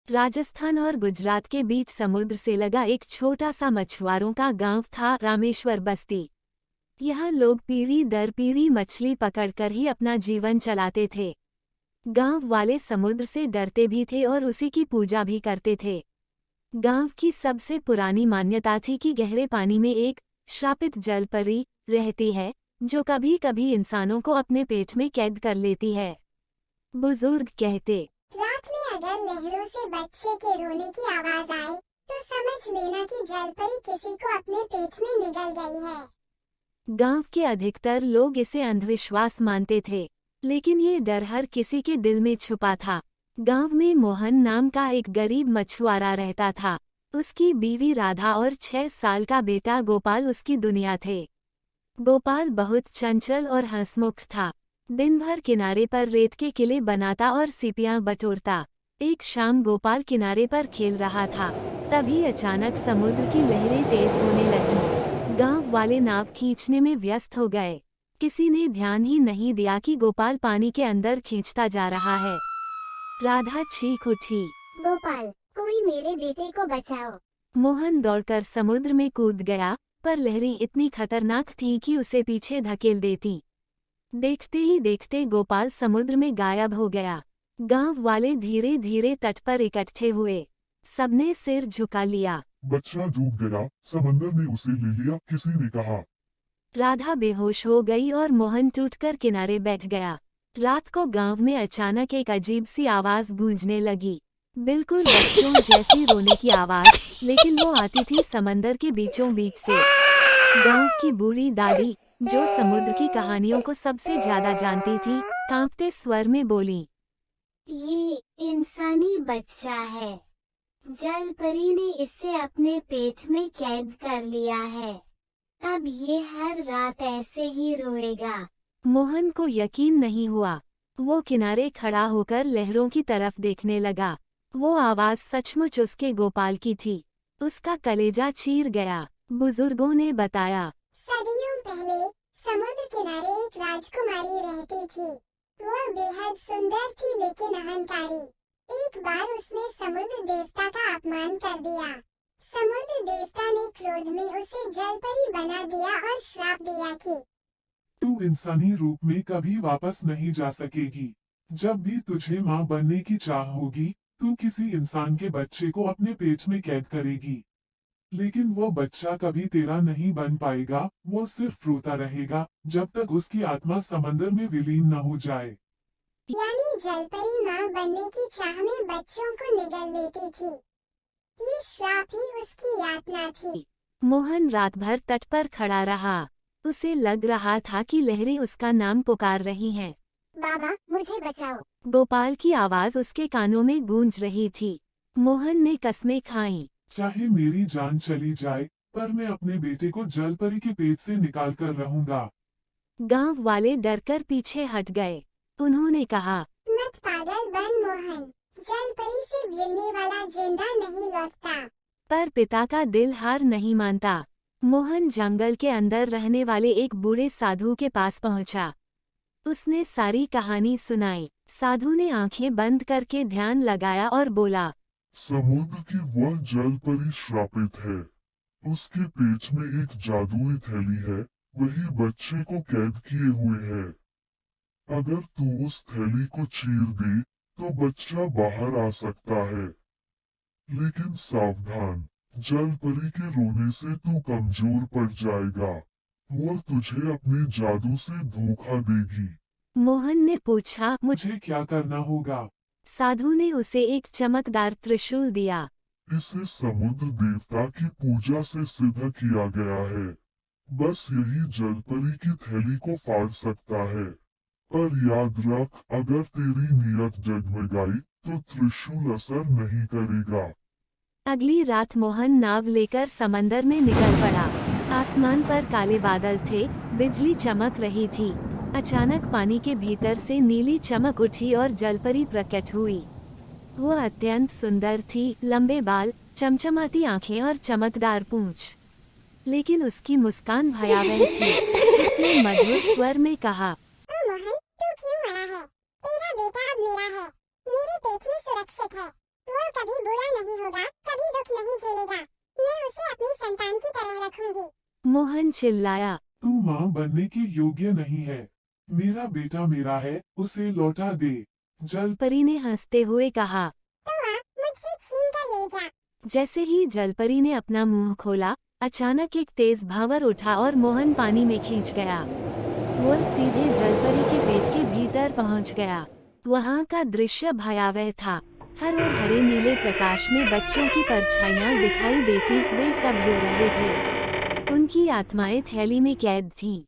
राजस्थान और गुजरात के बीच समुद्र से लगा एक छोटा सा मछुआरों का गांव था रामेश्वर बस्ती। यहाँ लोग पीढ़ी दर पीढ़ी मछली पकड़कर ही अपना जीवन चलाते थे। गांव वाले समुद्र से डरते भी थे और उसी की पूजा भी करते थे। गांव की सबसे पुरानी मान्यता थी कि गहरे पानी में एक श्रापित जलपरी रहती है, जो कभी कभी इंसानों को अपने पेट में कैद कर लेती है। बुजुर्ग कहते, रात में अगर लहरों से बच्चे के रोने की आवाज आए तो समझ लेना कि जलपरी किसी को अपने पेट में निगल गई है। गांव के अधिकतर लोग इसे अंधविश्वास मानते थे, लेकिन ये डर हर किसी के दिल में छुपा था। गांव में मोहन नाम का एक गरीब मछुआरा रहता था। उसकी बीवी राधा और 6 साल का बेटा गोपाल उसकी दुनिया थे। गोपाल बहुत चंचल और हंसमुख था। दिन भर किनारे पर रेत के किले बनाता और सीपियां बटोरता। एक शाम गोपाल किनारे पर खेल रहा था, तभी अचानक समुद्र की लहरें तेज होने लगीं। गांव वाले नाव खींचने में व्यस्त हो गए। किसी ने ध्यान ही नहीं दिया कि गोपाल पानी के अंदर खींचता जा रहा है। राधा चीख उठी, गोपाल, कोई मेरे बेटे को बचाओ। मोहन दौड़कर समुद्र में कूद गया, पर लहरें इतनी खतरनाक थीं कि उसे पीछे धकेल देती। देखते ही देखते गोपाल समुद्र में गायब हो गया। गांव वाले धीरे धीरे तट पर इकट्ठे हुए। सबने सिर झुका लिया। बच्चा डूब गया, समंदर ने उसे ले लिया, किसी ने कहा। राधा बेहोश हो गई और मोहन टूटकर किनारे बैठ गया। रात को गांव में अचानक एक अजीब सी आवाज गूंजने लगी, बिल्कुल बच्चों जैसी रोने की आवाज, लेकिन वो आती थी समंदर के बीचों बीच से। गांव की बूढ़ी दादी, जो समुद्र की कहानियों को सबसे ज्यादा जानती थी, कांपते स्वर में बोली, ये इंसानी बच्चा है। जलपरी ने इसे अपने पेट में कैद कर लिया है। अब ये हर रात ऐसे ही रोएगा। मोहन को यकीन नहीं हुआ। वो किनारे खड़ा होकर लहरों की तरफ देखने लगा। वो आवाज सचमुच उसके गोपाल की थी। उसका कलेजा चीर गया। बुजुर्गों ने बताया, सदियों पहले समुद्र किनारे एक राजकुमारी रहती थी। वह बेहद सुंदर थी लेकिन अहंकारी। एक बार उसने समुद्र देवता का अपमान कर दिया। समुद्र देवता ने क्रोध में उसे जलपरी बना दिया और श्राप दिया कि तू इंसानी रूप में कभी वापस नहीं जा सकेगी। जब भी तुझे माँ बनने की चाह होगी, तू किसी इंसान के बच्चे को अपने पेट में कैद करेगी। लेकिन वो बच्चा कभी तेरा नहीं बन पाएगा। वो सिर्फ रोता रहेगा जब तक उसकी आत्मा समंदर में विलीन न हो जाए। यानी जलपरी माँ बनने की चाह में बच्चों को निगल लेती थी। ये श्राप ही उसकी यातना थी। मोहन रात भर तट पर खड़ा रहा। उसे लग रहा था कि लहरें उसका नाम पुकार रही हैं। बाबा, मुझे बचाओ। गोपाल की आवाज उसके कानों में गूंज रही थी। मोहन ने कस्में खाईं। चाहे मेरी जान चली जाए, पर मैं अपने बेटे को जलपरी के पेट से निकाल कर रहूंगा। गांव वाले डरकर पीछे हट गए। उन्होंने कहा, मत पागल बन मोहन। जलपरी से गिरने वाला जिंदा नहीं लौटता। पर पिता का दिल हार नहीं मानता। मोहन जंगल के अंदर रहने वाले एक बूढ़े साधु के पास पहुंचा। उसने सारी कहानी सुनाई। साधु ने आंखें बंद करके ध्यान लगाया और बोला, समुद्र की वह जलपरी श्रापित है। उसके पेट में एक जादुई थैली है, वही बच्चे को कैद किए हुए है। अगर तू उस थैली को चीर दे तो बच्चा बाहर आ सकता है। लेकिन सावधान, जलपरी के रोने से तू कमजोर पड़ जाएगा। वह तुझे अपने जादू से धोखा देगी। मोहन ने पूछा, मुझे क्या करना होगा? साधु ने उसे एक चमकदार त्रिशूल दिया। इसे समुद्र देवता की पूजा से सिद्ध किया गया है। बस यही जलपरी की थैली को फाड़ सकता है। पर याद रख, अगर तेरी नीयत जगमगाई तो त्रिशूल असर नहीं करेगा। अगली रात मोहन नाव लेकर समंदर में निकल पड़ा। आसमान पर काले बादल थे, बिजली चमक रही थी। अचानक पानी के भीतर से नीली चमक उठी और जलपरी प्रकट हुई। वो अत्यंत सुंदर थी, लंबे बाल, चमचमाती आंखें और चमकदार पूंछ। लेकिन उसकी मुस्कान भयावह थी। उसने मधुर स्वर में कहा, मोहन, तू क्यों आया है? तेरा बेटा अब मेरा है। मेरे पेट में सुरक्षित है। वो कभी नहीं होगा, कभी दुख नहीं झेलेगा। मैं उसे अपनी संतान की तरह रखूंगी। मोहन चिल्लाया। तू माँ बनने की योग्य नहीं है। मेरा बेटा मेरा है, उसे लौटा दे। जलपरी ने हंसते हुए कहा। तो आ, मुझसे छीन कर ले जा। जैसे ही जलपरी ने अपना मुंह खोला, अचानक एक तेज भंवर उठा और मोहन पानी में खींच गया। वह सीधे जलपरी के पेट के भीतर पहुंच गया। वहां का दृश्य भयावह था। हर और हरे नीले प्रकाश में बच्चों की परछाइयां दिखाई देती, वे सब रो रहे थे। उनकी आत्माएं थैली में कैद थीं।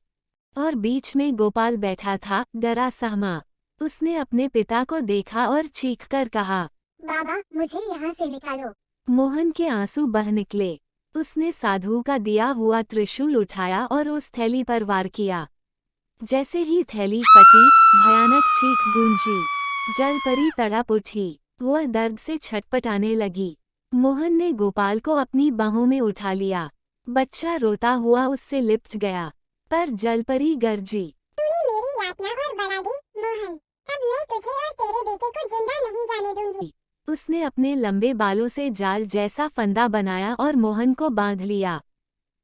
और बीच में गोपाल बैठा था, डरा सहमा। उसने अपने पिता को देखा और चीखकर कहा, बाबा, मुझे यहाँ से निकालो। मोहन के आंसू बह निकले। उसने साधु का दिया हुआ त्रिशूल उठाया और उस थैली पर वार किया। जैसे ही थैली फटी, भयानक चीख गूंजी। जलपरी तड़प उठी। वह दर्द से छटपटाने लगी। मोहन ने गोपाल को अपनी बाहों में उठा लिया। बच्चा रोता हुआ उससे लिपट गया। पर जलपरी गरजी, तूने मेरी यातना और बढ़ा दी, मोहन। अब मैं तुझे और तेरे बेटे को जिंदा नहीं जाने दूंगी। उसने अपने लंबे बालों से जाल जैसा फंदा बनाया और मोहन को बांध लिया।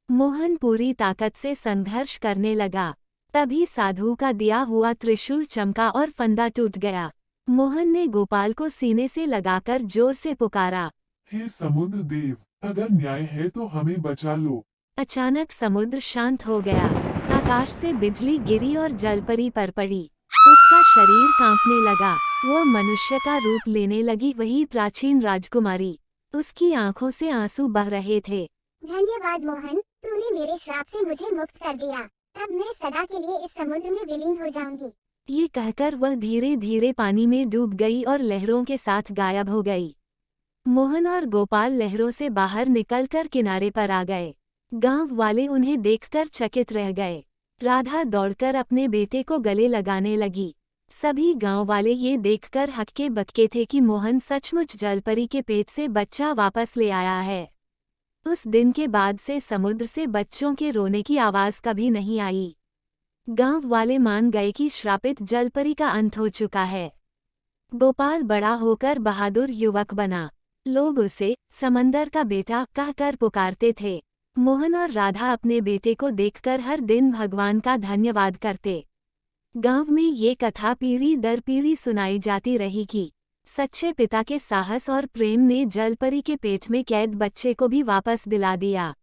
मोहन पूरी ताकत से संघर्ष करने लगा। तभी साधु का दिया हुआ त्रिशूल चमका और फंदा टूट गया। मोहन ने गोपाल को सीने से लगाकर जोर से पुकारा, हे समुद्र देव, अगर न्याय है तो हमें बचा लो। अचानक समुद्र शांत हो गया। आकाश से बिजली गिरी और जलपरी पर पड़ी। उसका शरीर कांपने लगा। वो मनुष्य का रूप लेने लगी, वही प्राचीन राजकुमारी। उसकी आंखों से आंसू बह रहे थे। धन्यवाद मोहन, तूने मेरे श्राप से मुझे मुक्त कर दिया। अब मैं सदा के लिए इस समुद्र में विलीन हो जाऊंगी। ये कहकर वह धीरे धीरे पानी में डूब गई और लहरों के साथ गायब हो गई। मोहन और गोपाल लहरों से बाहर निकलकर किनारे पर आ गए। गांव वाले उन्हें देखकर चकित रह गए। राधा दौड़कर अपने बेटे को गले लगाने लगी। सभी गांव वाले ये देखकर हक्के बक्के थे कि मोहन सचमुच जलपरी के पेट से बच्चा वापस ले आया है। उस दिन के बाद से समुद्र से बच्चों के रोने की आवाज कभी नहीं आई। गांव वाले मान गए कि श्रापित जलपरी का अंत हो चुका है। गोपाल बड़ा होकर बहादुर युवक बना। लोग उसे समंदर का बेटा कहकर पुकारते थे। मोहन और राधा अपने बेटे को देखकर हर दिन भगवान का धन्यवाद करते। गांव में ये कथा पीढ़ी दर पीढ़ी सुनाई जाती रही कि सच्चे पिता के साहस और प्रेम ने जलपरी के पेट में कैद बच्चे को भी वापस दिला दिया।